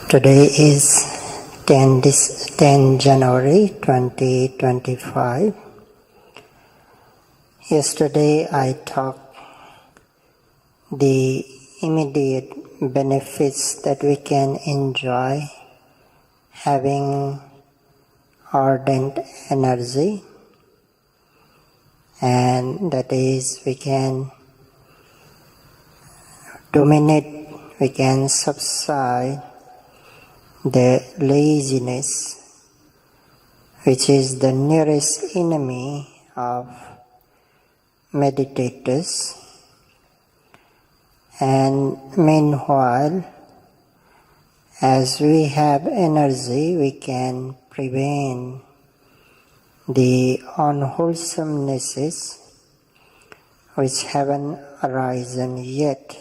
Today is 10 January 2025. Yesterday I talked the immediate benefits that we can enjoy having ardent energy, and that is we can dominate, we can subside the laziness, which is the nearest enemy of meditators. And meanwhile, as we have energy, we can prevent the unwholesomenesses which haven't arisen yet,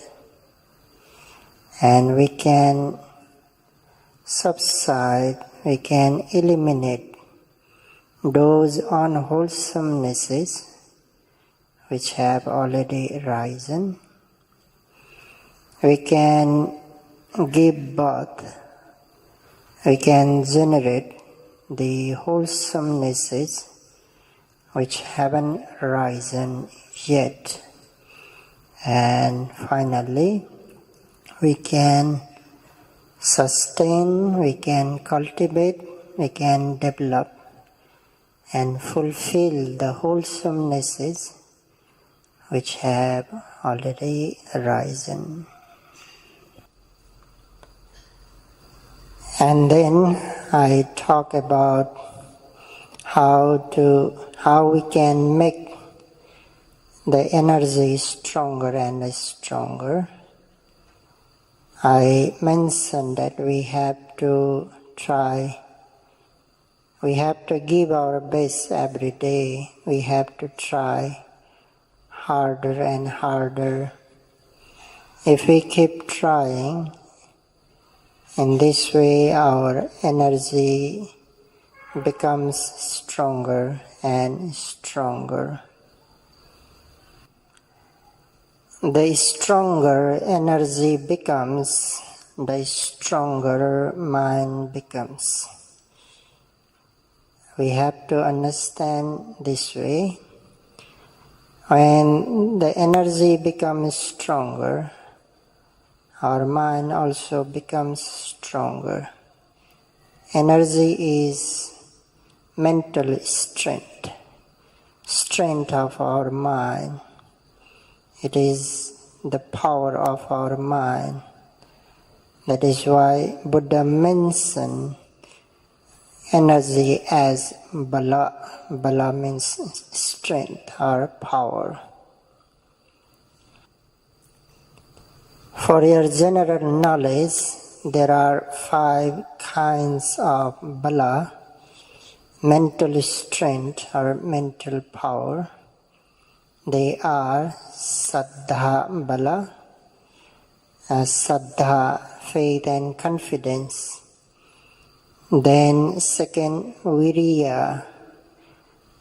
and we can subside, we can eliminate those unwholesomenesses which have already arisen. We can give birth, we can generate the wholesomenesses which haven't arisen yet. And finally, we can sustain, we can cultivate, we can develop and fulfill the wholesomenesses which have already arisen. And then I talk about how we can make the energy stronger and stronger. I mentioned that we have to give our best every day. We have to try harder and harder. If we keep trying, in this way our energy becomes stronger and stronger. The stronger energy becomes, the stronger mind becomes. We have to understand this way. When the energy becomes stronger, our mind also becomes stronger. Energy is mental strength, strength of our mind. It is the power of our mind. That is why Buddha mentioned energy as bala. Bala means strength or power. For your general knowledge, there are 5 kinds of bala, mental strength or mental power. They are Saddha Bala, Saddha, faith and confidence. Then second, Viriya,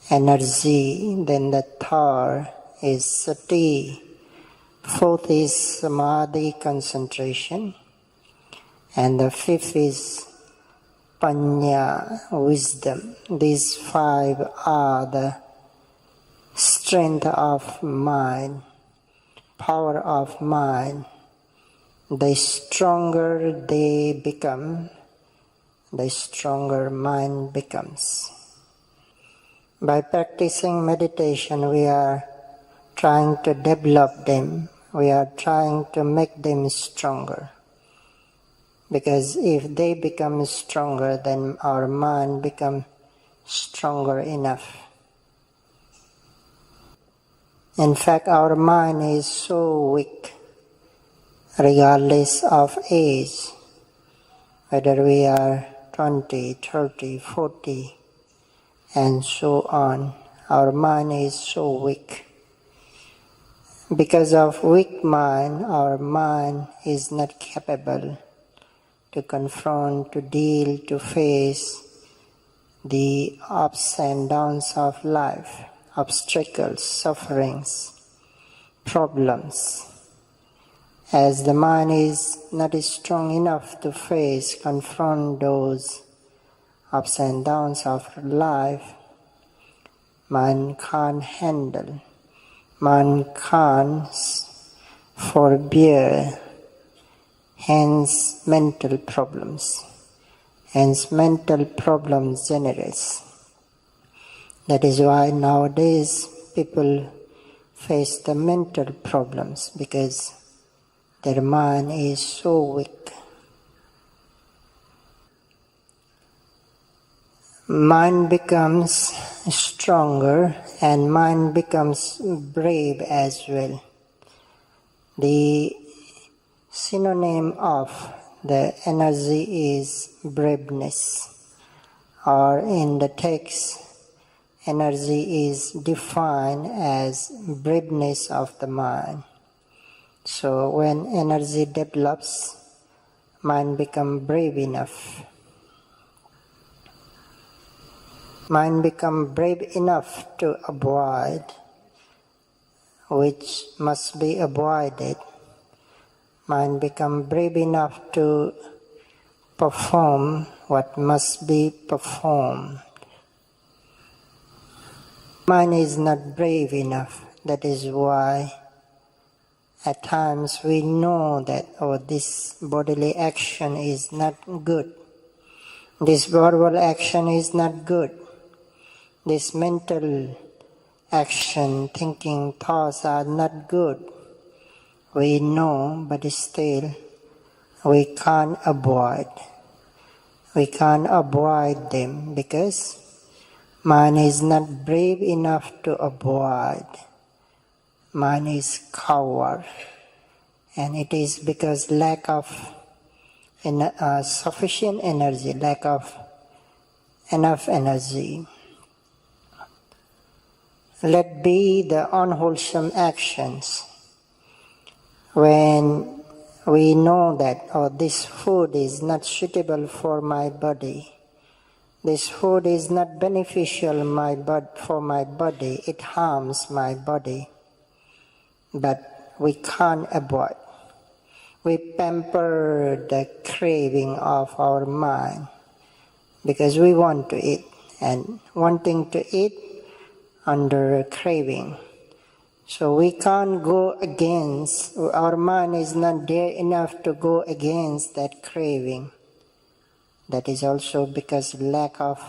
energy. Then the third is Sati. Fourth is Samadhi, concentration. And the fifth is Panya, wisdom. These 5 are the strength of mind, power of mind. The stronger they become, the stronger mind becomes. By practicing meditation, we are trying to develop them. We are trying to make them stronger. Because if they become stronger, then our mind becomes stronger enough. In fact, our mind is so weak, regardless of age, whether we are 20, 30, 40, and so on. Our mind is so weak. Because of weak mind, our mind is not capable to confront, to deal, to face the ups and downs of life. obstacles, sufferings, problems. As the mind is not strong enough to confront those ups and downs of life, mind can't handle, mind can't forbear, hence mental problems. Hence mental problems generates. That is why nowadays people face the mental problems, because their mind is so weak. Mind becomes stronger and mind becomes brave as well. The synonym of the energy is braveness, or in the text, energy is defined as braveness of the mind. So when energy develops, mind becomes brave enough. Mind becomes brave enough to avoid which must be avoided. Mind becomes brave enough to perform what must be performed. Mind is not brave enough. That is why at times we know that this bodily action is not good. This verbal action is not good. This mental action, thinking, thoughts are not good. We know, but still we can't avoid. We can't avoid them because mind is not brave enough to avoid. Mind is coward, and it is because lack of sufficient energy, lack of enough energy. Let be the unwholesome actions. When we know that this food is not suitable for my body, this food is not beneficial for my body, it harms my body, but we can't avoid. We pamper the craving of our mind because we want to eat, and wanting to eat under craving. So we can't go against, our mind is not there enough to go against that craving. That is also because lack of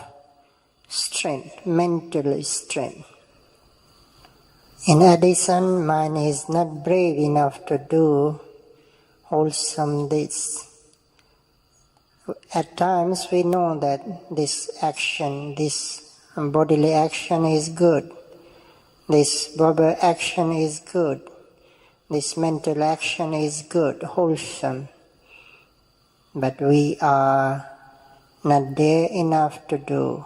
strength, mental strength. In addition, mind is not brave enough to do wholesome deeds. At times we know that this action, this bodily action is good. This verbal action is good. This mental action is good, wholesome. But we are not there enough to do.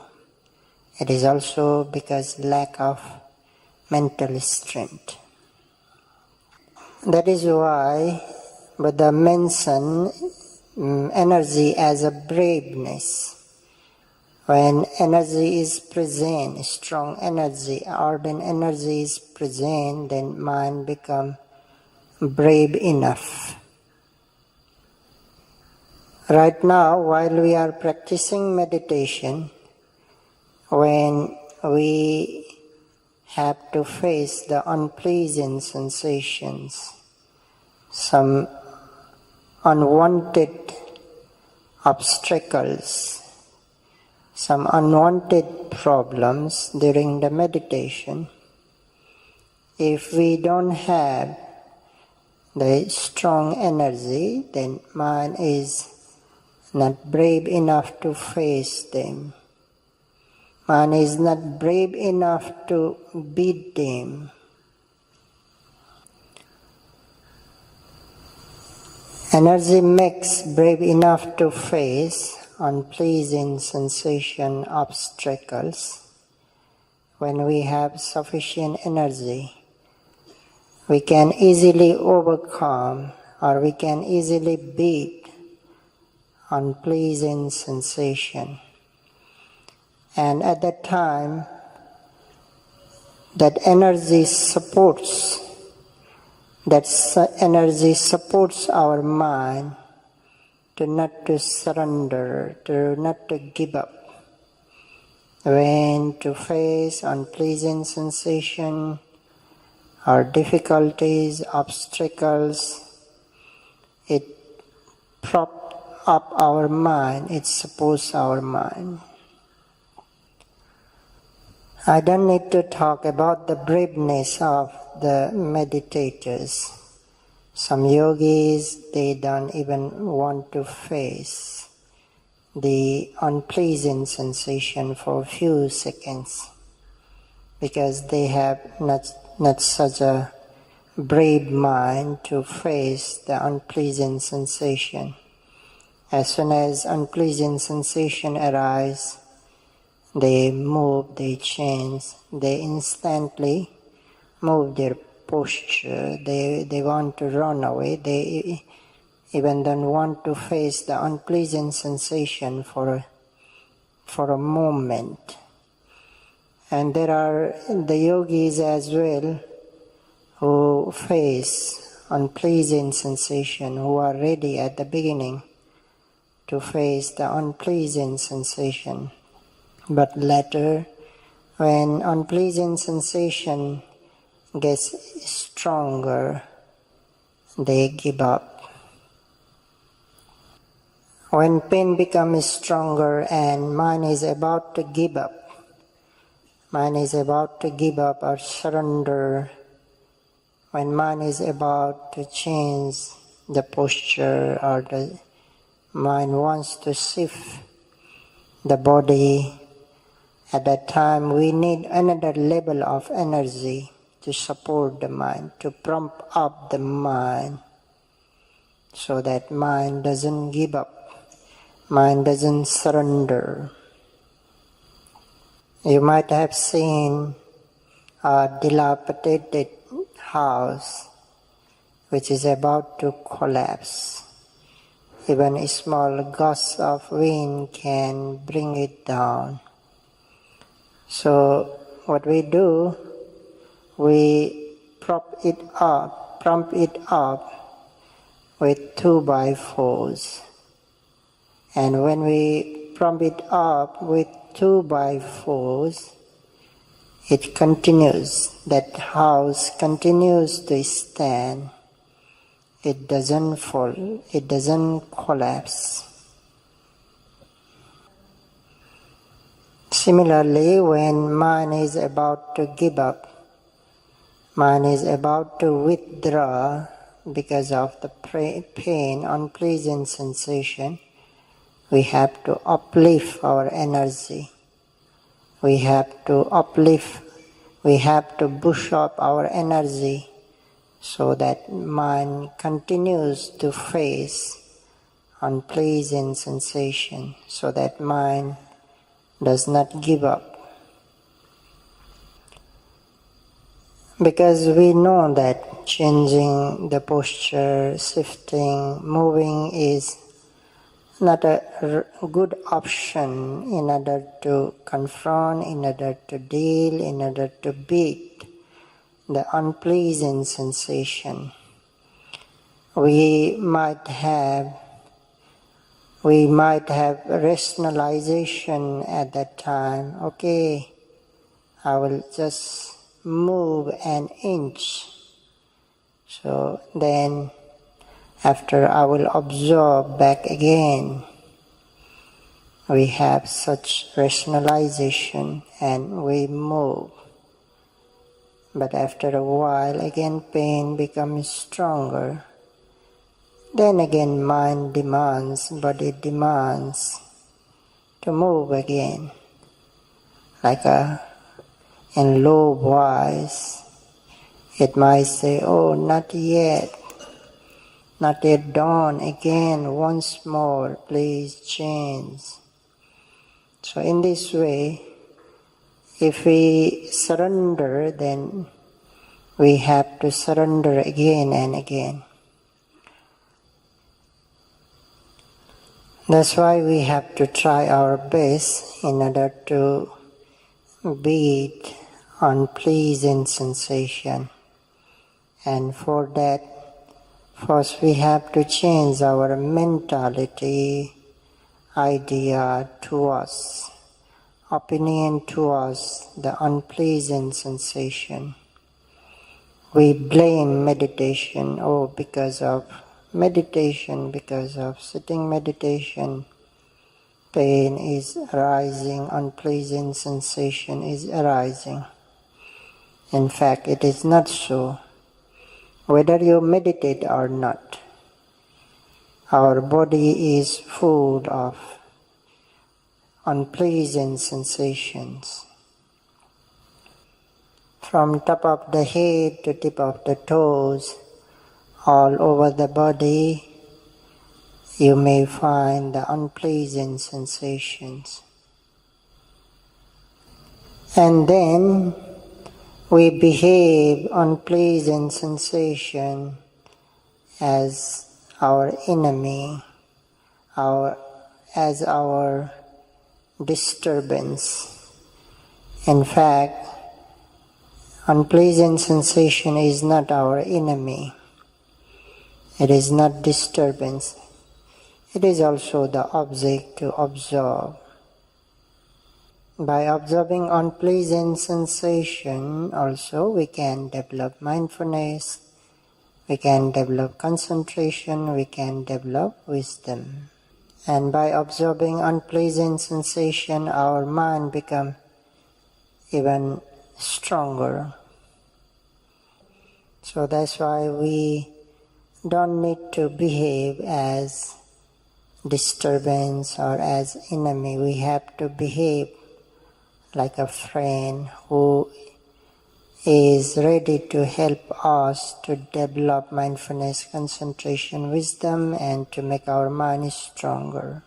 It is also because lack of mental strength. That is why Buddha mentioned energy as a braveness. When energy is present, strong energy, ardent energy is present, then mind becomes brave enough. Right now, while we are practicing meditation, when we have to face the unpleasant sensations, some unwanted obstacles, some unwanted problems during the meditation, if we don't have the strong energy, then mind is not brave enough to face them. Mind is not brave enough to beat them. Energy makes brave enough to face unpleasant sensation obstacles. When we have sufficient energy, we can easily overcome, or we can easily beat unpleasant sensation. And at that time, That energy supports our mind to not to surrender, to not to give up. When to face unpleasant sensation or difficulties, obstacles, it props up our mind, it supports our mind. I don't need to talk about the braveness of the meditators. Some yogis, they don't even want to face the unpleasant sensation for a few seconds because they have not such a brave mind to face the unpleasant sensation. As soon as unpleasant sensation arises, they move, they change, they instantly move their posture, they want to run away, they even don't want to face the unpleasant sensation for a moment. And there are the yogis as well who face unpleasant sensation, who are ready at the beginning to face the unpleasant sensation. But later, when unpleasant sensation gets stronger, they give up. When pain becomes stronger and mind is about to give up or surrender, when mind is about to change the posture or the mind wants to shift the body, at that time we need another level of energy to support the mind, to prompt up the mind so that mind doesn't give up, mind doesn't surrender. You might have seen a dilapidated house which is about to collapse. Even a small gust of wind can bring it down. So what we do, we prop it up with 2x4s. And when we prop it up with 2x4s, it continues, that house continues to stand. It doesn't fall, it doesn't collapse. Similarly, when mind is about to give up, mind is about to withdraw because of the pain, unpleasant sensation, we have to uplift our energy. We have to boost up our energy so that mind continues to face unpleasant sensation, so that mind does not give up. Because we know that changing the posture, shifting, moving is not a good option in order to confront, in order to deal, in order to beat the unpleasant sensation. We might have rationalization at that time. Okay, I will just move an inch. So then after I will absorb back again. We have such rationalization and we move. But after a while again pain becomes stronger. Then again mind demands, body demands to move again. Like in low voice, it might say, oh, not yet dawn, again, once more, please change. So in this way, if we surrender, then we have to surrender again and again. That's why we have to try our best in order to beat unpleasant sensation. And for that, first we have to change our mentality, idea towards, opinion towards the unpleasant sensation. We blame meditation, because of meditation, because of sitting meditation, pain is arising, unpleasant sensation is arising. In fact, it is not so. Whether you meditate or not, our body is full of unpleasant sensations. From top of the head to tip of the toes, all over the body, you may find the unpleasant sensations. And then we behave unpleasant sensation as our enemy, as our disturbance. In fact, unpleasant sensation is not our enemy. It is not disturbance. It is also the object to observe. By observing unpleasant sensation also, we can develop mindfulness, we can develop concentration, we can develop wisdom. And by observing unpleasant sensation, our mind becomes even stronger. So that's why we don't need to behave as disturbance or as enemy. We have to behave like a friend who is ready to help us to develop mindfulness, concentration, wisdom, and to make our mind stronger.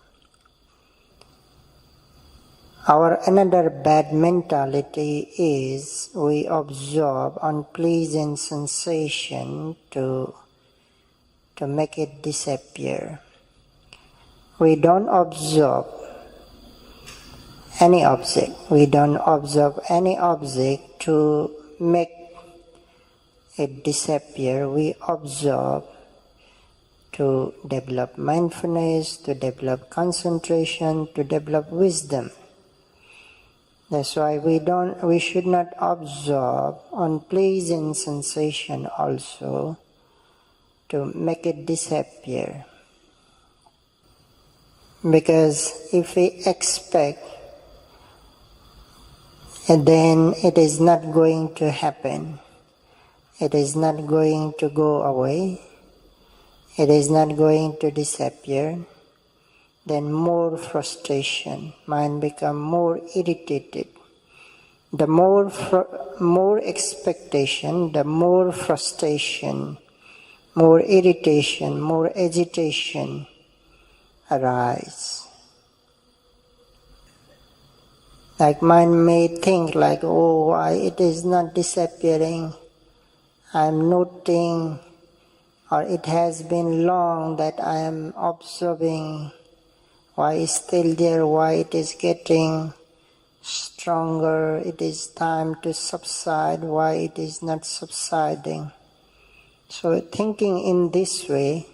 Our another bad mentality is we observe unpleasant sensation to make it disappear. We don't observe any object. We don't observe any object to make it disappear. We observe to develop mindfulness, to develop concentration, to develop wisdom. That's why we should not observe unpleasant sensation also to make it disappear. Because if we expect, then it is not going to happen. It is not going to go away. It is not going to disappear. Then more frustration, mind become more irritated. The more expectation, the more frustration, more irritation, more agitation arise. Like mind may think like, why it is not disappearing? I am noting, or it has been long that I am observing. Why is still there? Why it is getting stronger? It is time to subside. Why it is not subsiding? So thinking in this way,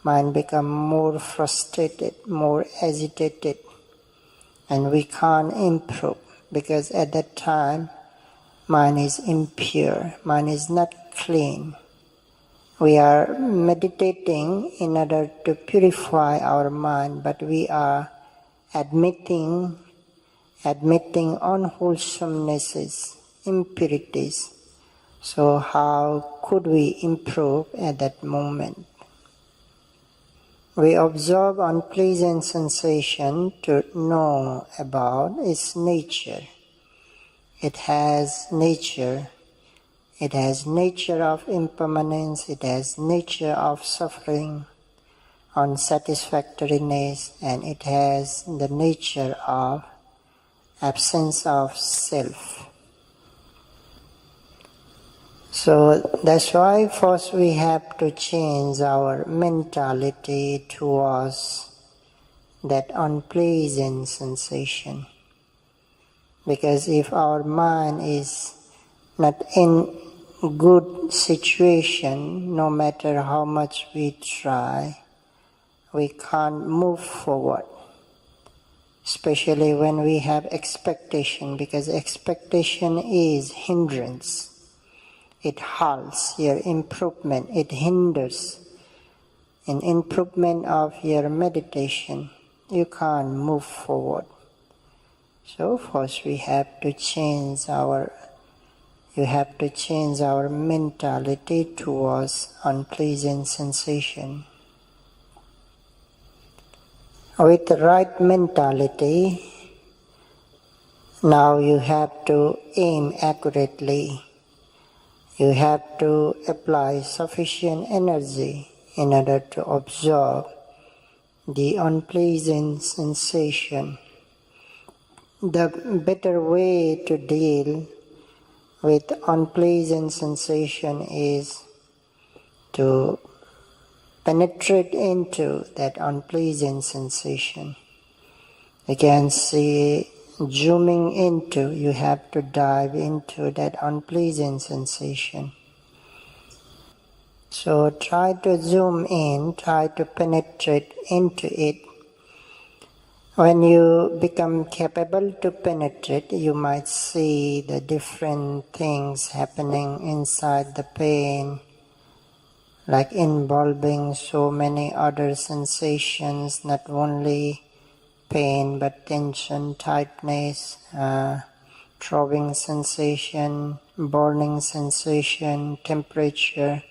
mind become more frustrated, more agitated, and we can't improve because at that time mind is impure, mind is not clean. We are meditating in order to purify our mind, but we are admitting unwholesomenesses, impurities. So how could we improve at that moment? We observe unpleasant sensation to know about its nature. It has nature. It has nature of impermanence. It has nature of suffering, unsatisfactoriness, and it has the nature of absence of self. So that's why first we have to change our mentality towards that unpleasant sensation. Because if our mind is not in good situation, no matter how much we try, we can't move forward. Especially when we have expectation, because expectation is hindrance. It halts your improvement, it hinders an improvement of your meditation. You can't move forward. So first we have to change our mentality towards unpleasant sensation. With the right mentality, now you have to aim accurately. You have to apply sufficient energy in order to absorb the unpleasant sensation. The better way to deal with unpleasant sensation is to penetrate into that unpleasant sensation. You can see zooming into, you have to dive into that unpleasant sensation. So try to zoom in, try to penetrate into it. When you become capable to penetrate, you might see the different things happening inside the pain, like involving so many other sensations, not only pain but tension, tightness, throbbing sensation, burning sensation, temperature,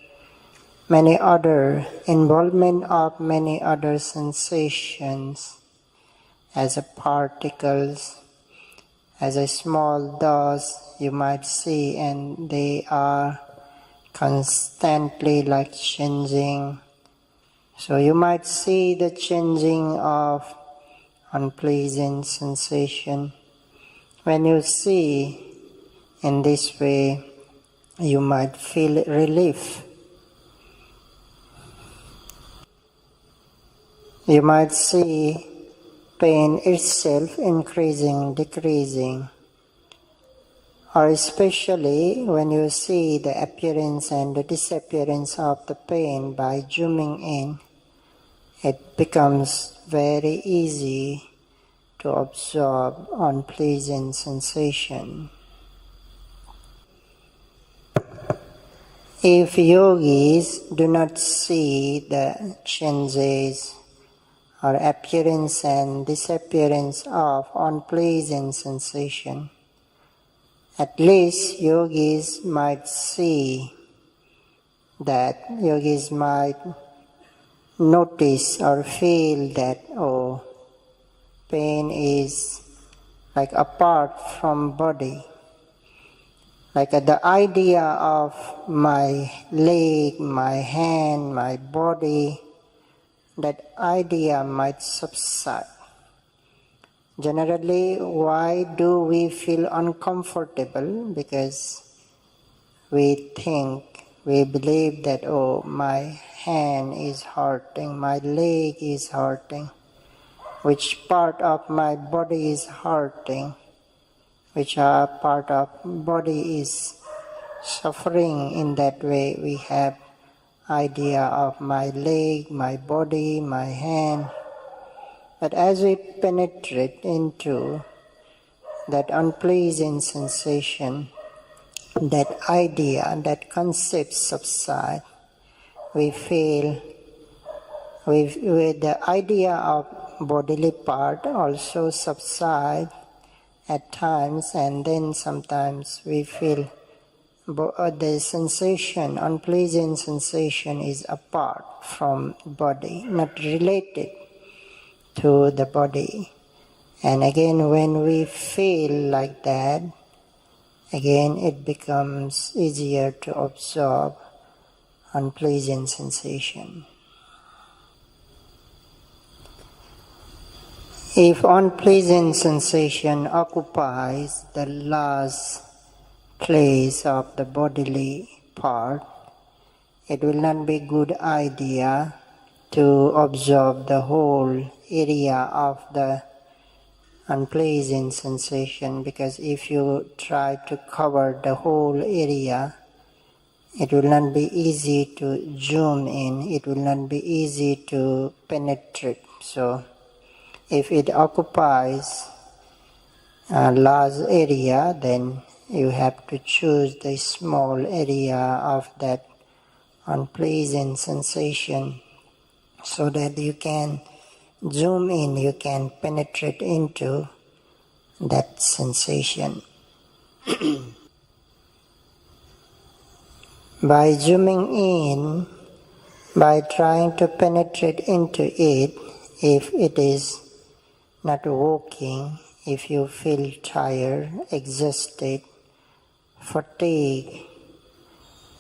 many other involvement of many other sensations as a particles, as a small dust you might see, and they are constantly like changing. So you might see the changing of unpleasant sensation. When you see in this way, you might feel relief. You might see pain itself increasing, decreasing. Or especially when you see the appearance and the disappearance of the pain by zooming in, it becomes very easy to absorb unpleasant sensation. If yogis do not see the changes or appearance and disappearance of unpleasant sensation, at least yogis might see that, yogis might notice or feel that, oh, pain is like apart from body. Like the idea of my leg, my hand, my body, that idea might subside. Generally, why do we feel uncomfortable? Because we believe that, oh, my hand is hurting, my leg is hurting, which part of my body is hurting, which part of body is suffering. In that way, we have idea of my leg, my body, my hand. But as we penetrate into that unpleasant sensation, that idea, that concept subside, we feel with the idea of bodily part also subside at times, and then sometimes we feel the sensation, unpleasant sensation, is apart from body, not related to the body. And again, when we feel like that, again it becomes easier to absorb unpleasant sensation. If unpleasant sensation occupies the last place of the bodily part, it will not be good idea to absorb the whole area of the unpleasant sensation, because if you try to cover the whole area, it will not be easy to zoom in, it will not be easy to penetrate. So if it occupies a large area, then you have to choose the small area of that unpleasant sensation so that you can zoom in, you can penetrate into that sensation. By zooming in, by trying to penetrate into it, if it is not working, if you feel tired, exhausted, fatigued,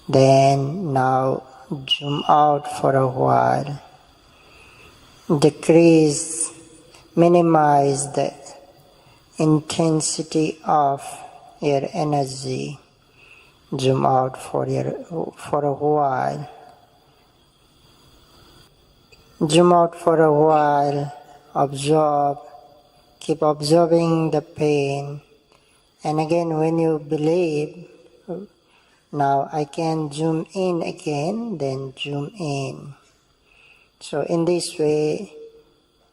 then now zoom out for a while. Decrease, minimize the intensity of your energy. Zoom out for a while. Zoom out for a while. Absorb. Keep observing the pain. And again, when you believe, now I can zoom in again, then zoom in. So in this way,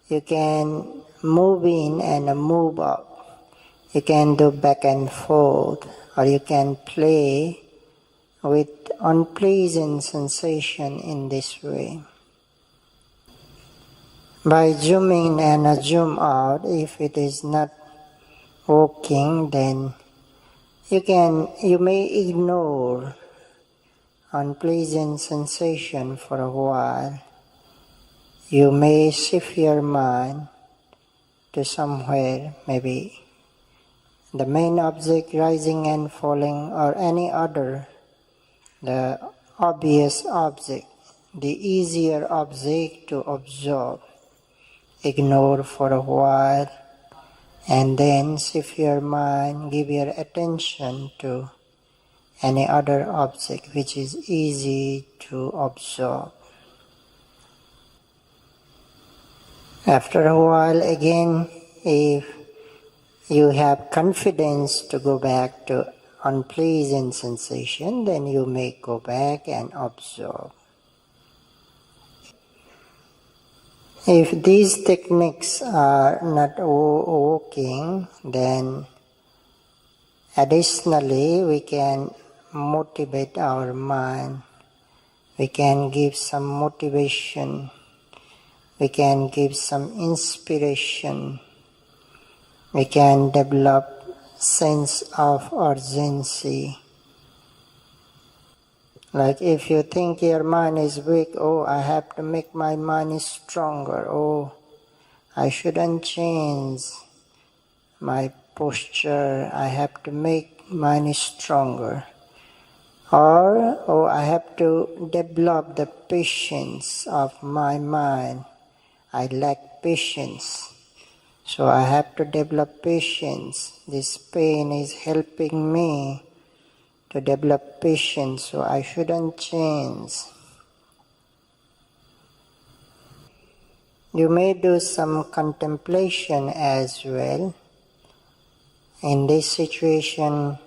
you can move in and move out. You can do back and forth, or you can play with unpleasant sensation in this way. By zooming and zoom out, if it is not working, then you may ignore unpleasant sensation for a while. You may shift your mind to somewhere, maybe the main object rising and falling, or any other, the obvious object, the easier object to observe. Ignore for a while, and then shift your mind, give your attention to any other object which is easy to observe. After a while again, if you have confidence to go back to unpleasant sensation, then you may go back and observe. If these techniques are not working, then additionally we can motivate our mind. We can give some motivation. We can give some inspiration. We can develop sense of urgency. Like if you think your mind is weak, I have to make my mind stronger. I shouldn't change my posture. I have to make mine stronger. Or, I have to develop the patience of my mind. I lack patience. So I have to develop patience. This pain is helping me to develop patience, so I shouldn't change. You may do some contemplation as well. In this situation,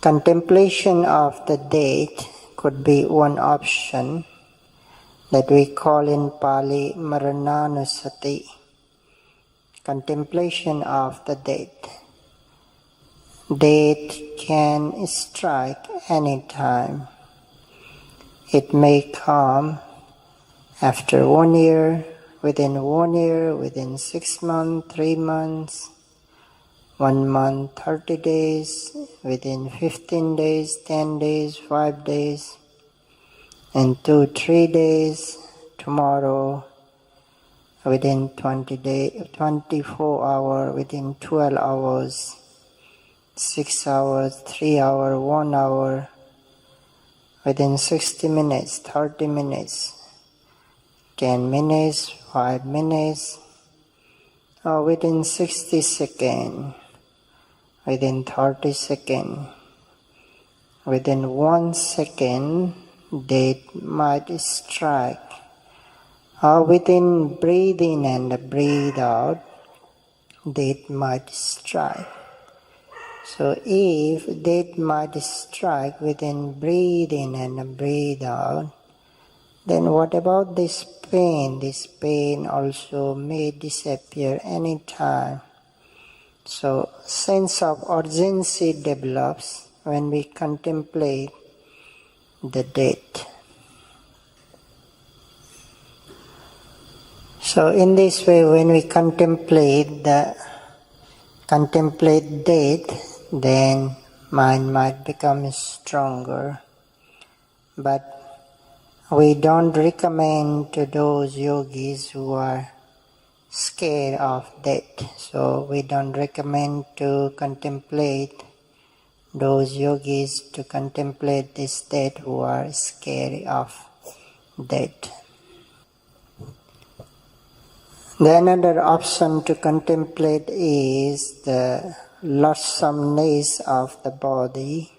contemplation of the death could be one option that we call in Pali Marananusati. Contemplation of the death. Death can strike any time. It may come after 1 year, within 6 months, 3 months, 1 month, 30 days, within 15 days, 10 days, 5 days, in 2-3 days, tomorrow, within 24 hours, within 12 hours, 6 hours, 3 hours, 1 hour, within 60 minutes, 30 minutes, 10 minutes, 5 minutes, or within 60 seconds, within 30 seconds, within 1 second, death might strike, or within breathe in and breathe out, death might strike. So if death might strike within breathe in and breathe out, then what about this pain? This pain also may disappear anytime. So sense of urgency develops when we contemplate the death. So in this way, when we contemplate death, then mind might become stronger. But we don't recommend to those yogis who are scared of death. So we don't recommend to contemplate those yogis to contemplate this death who are scared of death. The another option to contemplate is the loathsomeness of the body.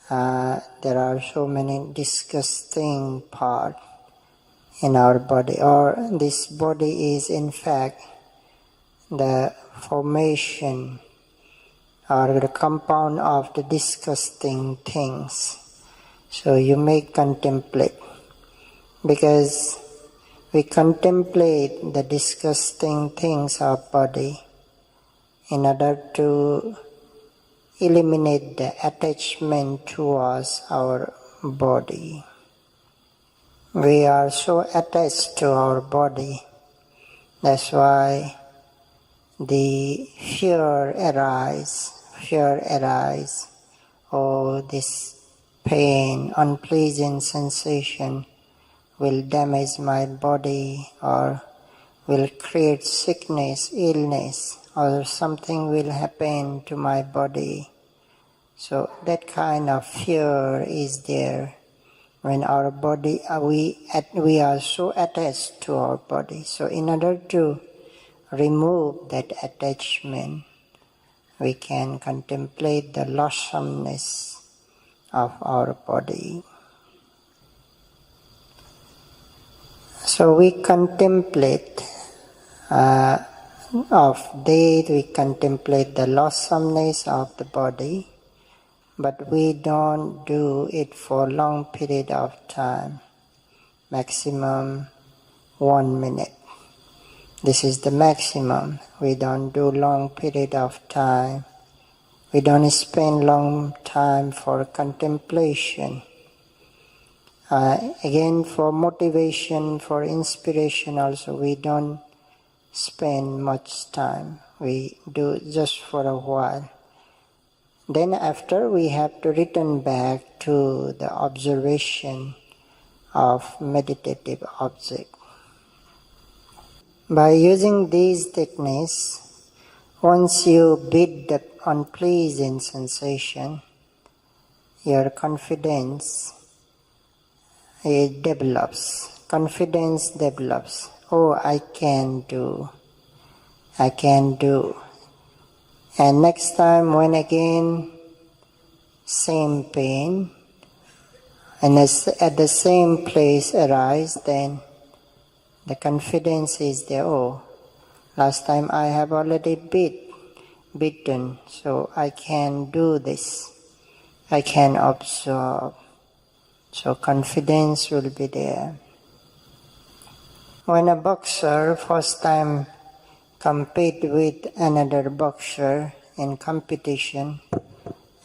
There are so many disgusting parts in our body, or this body is in fact the formation or the compound of the disgusting things. So you may contemplate, because we contemplate the disgusting things of body in order to eliminate the attachment towards our body. We are so attached to our body. That's why the fear arises. Oh, this pain, unpleasant sensation will damage my body, or will create sickness, illness, or something will happen to my body. So that kind of fear is there when our body, we are so attached to our body. So in order to remove that attachment, we can contemplate the loathsomeness of our body. So we contemplate of death, we contemplate the loathsomeness of the body, but we don't do it for long period of time, maximum 1 minute. This is the maximum. We don't do long period of time. We don't spend long time for contemplation. Again, for motivation, for inspiration also, we don't spend much time. We do just for a while. Then after, we have to return back to the observation of meditative object. By using these techniques, once you beat the unpleasant sensation, your confidence develops. Confidence develops. Oh, I can do. And next time when again same pain and at the same place arise, then the confidence is there. Oh, last time I have already beaten, so I can do this. I can absorb. So confidence will be there. When a boxer first time compete with another boxer in competition,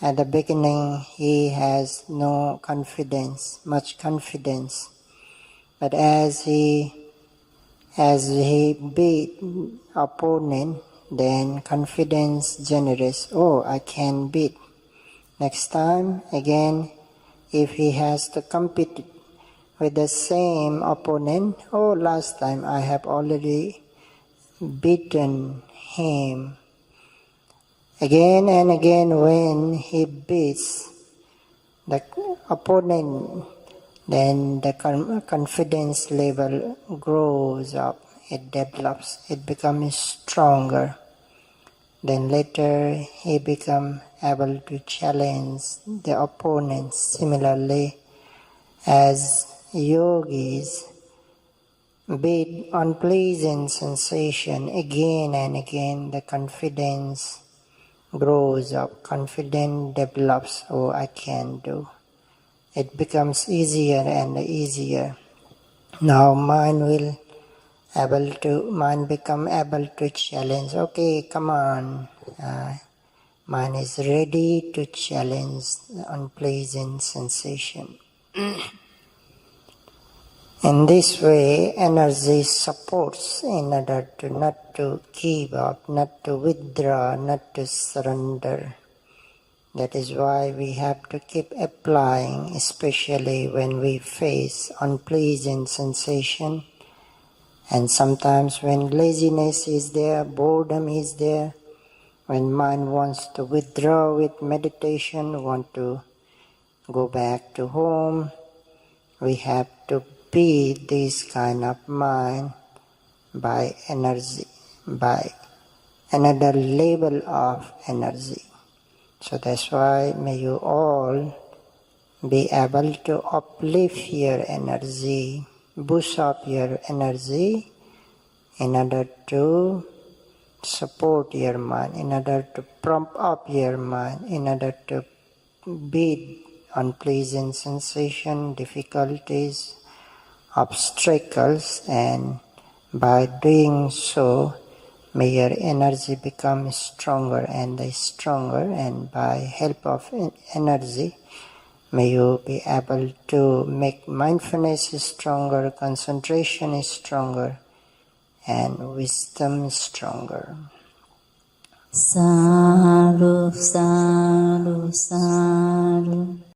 at the beginning he has no confidence, much confidence. But as he beat opponent, then confidence generates. Oh, I can beat. Next time, again, if he has to compete with the same opponent, oh, last time I have already beaten him. Again and again, when he beats the opponent, then the confidence level grows up, it develops, it becomes stronger. Then later he becomes able to challenge the opponents. Similarly, as yogis, Be unpleasant sensation again and again, the confidence grows up, confidence develops, oh, I can do. It becomes easier and easier. Now mind become able to challenge. Okay, come on. Mind is ready to challenge the unpleasant sensation. In this way, energy supports in order to not to give up, not to withdraw, not to surrender. That is why we have to keep applying, especially when we face unpleasant sensation. And sometimes when laziness is there, boredom is there, when mind wants to withdraw with meditation, want to go back to home, we have to be this kind of mind by energy, by another level of energy. So that's why may you all be able to uplift your energy, boost up your energy in order to support your mind, in order to prompt up your mind, in order to beat unpleasant sensation, difficulties, obstacles, and by doing so, may your energy become stronger and stronger, and by help of energy, may you be able to make mindfulness stronger, concentration stronger, and wisdom stronger. Sadhu, sadhu, sadhu.